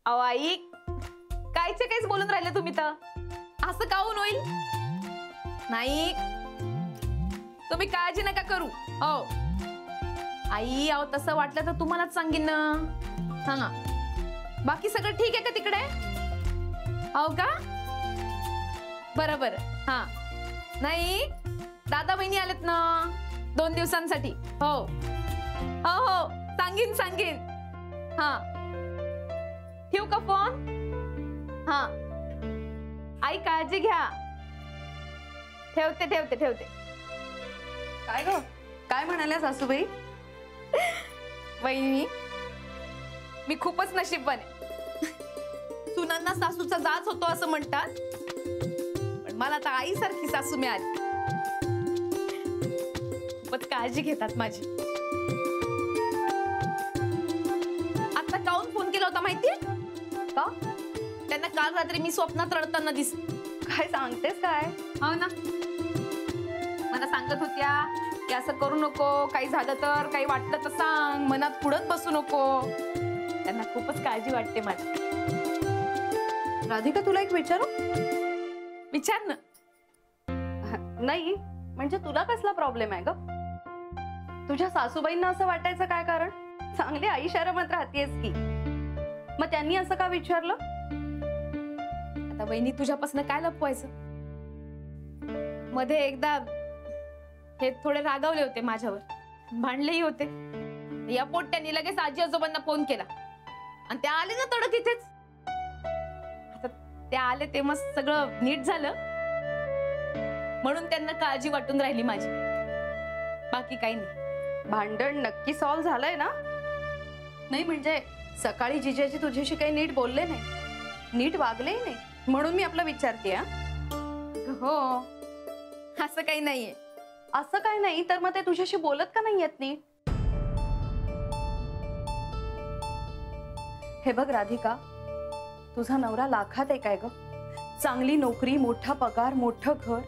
अहो आई, कायचे काहीच बोलून राहिले तुम्ही तर. असं काहून होईल? नाही, तुम्ही काळजी नका करू. हो आई, अहो तसं वाटलं तर तुम्हालाच सांगेन ना. हा, बाकी सगळं ठीक आहे का तिकडे? हो का? बरं बरं. हा, नाही दादा बहिणी आलेत ना 2 दिवसांसाठी. हो हो हो, सांगेन सांगेन. हा, ठेवू का फोन? हा, आई काळजी घ्या. ठेवते ठेवते ठेवते. काय ग, काय म्हणाल्या सासूबाई? वहिनी, मी खूपच नशीबवान आहे. सुनांना सासूचा जाच होतो असं म्हणतात, पण मला तर आईसारखी सासू मिळाली. खूपच काळजी घेतात माझी. आता काहून फोन केला होता माहितीये का? त्यांना काल रात्री मी स्वप्नात रडताना दिसले. काय सांगतेस काय? हो ना, मला सांगत होत्या की असं करू नको, काही झालं तर, काही वाटलं तर सांग, मनात पुढत बसू नको. त्यांना खूपच काळजी वाटते माझी. राधिका, तुला एक विचारू? विचार ना. नाही म्हणजे तुला कसला प्रॉब्लेम आहे ग? तुझ्या सासूबाईंना असं वाटायचं काय कारण? चांगली आईशारामत राहतेस की. मग त्यांनी असं का विचारलं? आता वहिनी, तुझ्यापासून काय लपवायचं? मध्ये एकदा हे थोडे रागावले होते माझ्यावर, भांडलेही होते. या पोट्ट्यांनी लगेच आजी आजोबांना फोन केला आणि ते आले ना तडक इथेच. आता ते आले तेव्हा सगळं नीट झालं, म्हणून त्यांना काळजी वाटून राहिली माझी. बाकी काही नाही. भांडण नक्की सॉल्व्ह झालंय ना? नाही म्हणजे सकाळी जिजाजी तुझ्याशी काही नीट बोलले नाही, नीट वागलेही नाही, म्हणून मी आपला विचारते. हो, असं काही नाहीये. असं काही नाही तर मग ते तुझ्याशी बोलत का नाही येत नीट? हे बघ राधिका, तुझा नवरा लाखात एक आहे ग. चांगली नोकरी, मोठा पगार, मोठं घर,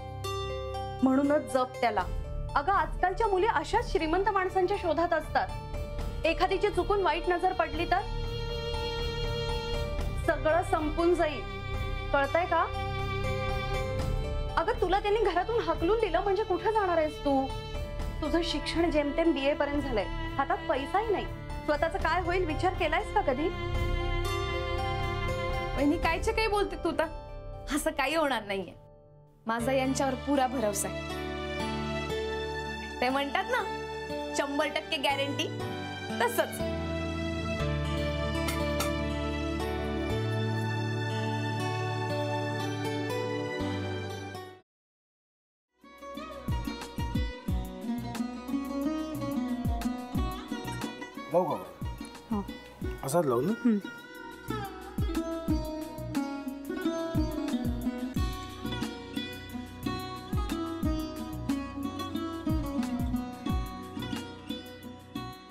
म्हणूनच जप त्याला. अगं आजकालच्या मुली अशाच श्रीमंत माणसांच्या शोधात असतात. एखादीची चुकून वाईट नजर पडली तर सगळं संपून जाईल. कळतंय का? अगं तुला त्यांनी घरातून हाकलून दिलं म्हणजे कुठे जाणार आहेस तू? तुझं शिक्षण जेमतेम BA पर्यंत झालंय, हातात पैसाही नाही. स्वतःच काय होईल विचार केलायस का कधी? वहिनी, कायचे काही बोलते तू तर? असं काही होणार नाहीये. माझा यांच्यावर पुरा भरवसा आहे. ते म्हणतात ना 100% गॅरंटी, तसंच. लावू का? असाच लावू ना.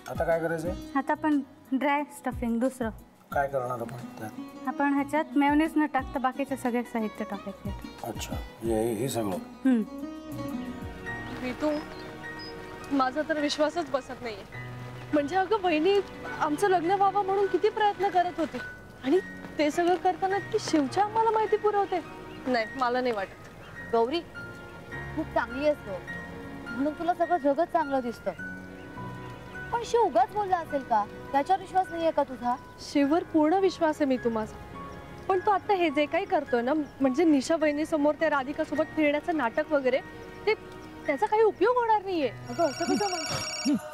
आता काय करायचंय? आता आपण ड्राय स्टफिंग दुसरं काय करणार आपण त्यात? आपण ह्याच्यात मेयोनीज न टाकता बाकीचे सगळे साहित्य टाकायचे. अच्छा, हे सगळं. ऋतू, माझा तर विश्वासच बसत नाहीये. म्हणजे अगं बहिणी आमचं लग्न व्हावं म्हणून किती प्रयत्न करत होती, आणि ते सगळं करताना की शिवच्या आम्हाला माहिती पुरवते. नाही, मला नाही वाटत. गौरी, खूप चांगली आहेस गं, म्हणून तुला सगळं जगत चांगलं दिसतं. पण शिव उगाच बोलला असेल का? त्याच्यावर विश्वास नाहीये का तुझा? शिववर पूर्ण विश्वास आहे मी माझा. पण तो आता हे जे काही करतोय ना, म्हणजे निशा बहिणी समोर त्या राधिका सोबत फिरण्याचं नाटक वगैरे, ते त्याचा काही उपयोग होणार नाहीये. अगं असं कसं म्हणतो?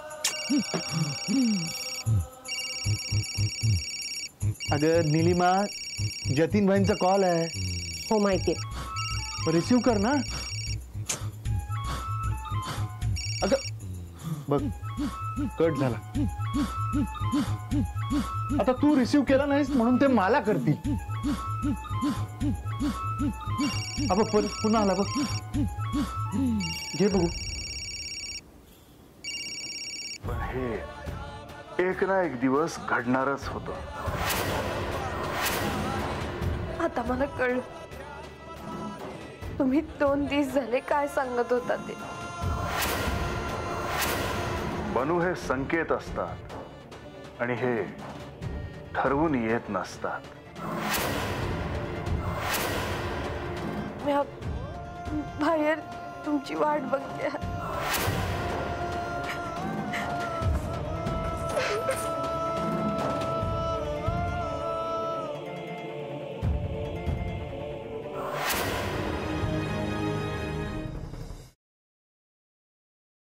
अगं नीलिमा, जतीन भाईंचा कॉल आहे. हो माहितीये. रिसीव कर ना. अगं बघ, कट झाला. आता तू रिसीव केला नाहीस म्हणून ते मला करतील. अब पुन्हा आला बघ. घे बघू. पण हे एक ना एक दिवस घडणारच होतं. आता मला कळलं, तुम्ही 2 दिवस झाले काय सांगत होता ते. बनू हे संकेत असतात आणि हे ठरवून येत नसतात. मी बाहेर तुमची वाट बघते.